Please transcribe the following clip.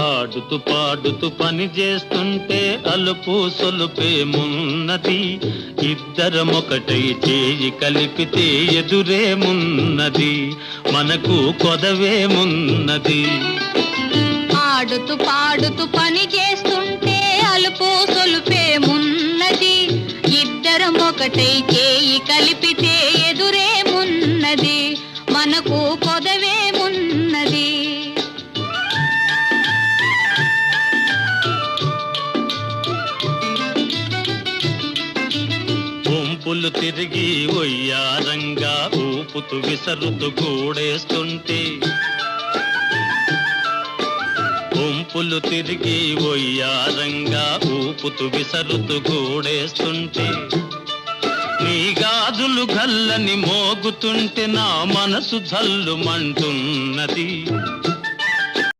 ఆడుతూ పాడుతూ పని చేస్తుంటే అలుపు సొలుపేమున్నది, ఇద్దరమొకటై చేయి కలిపితే ఎదురేమున్నది, మనకు కొదవేమున్నది. ఆడుతూ పాడుతూ పని చేస్తుంటే అలుపు సొలుపేమున్నది, ఇద్దరమొకటై చేయి కలిపితే ఎదురేమున్నది, మనకు కొదవేమున్నది. వంపులు తిరిగి ఒయ్యారంగా ఊపుతూ విసరుతూ గూడేస్తుంటే, వంపులు తిరిగి ఒయ్యారంగా ఊపుతూ విసరుతూ గూడేస్తుంటే, నీ గాజులు గల్లని మోగుతుంటే నా మనసు జల్లుమంటున్నది.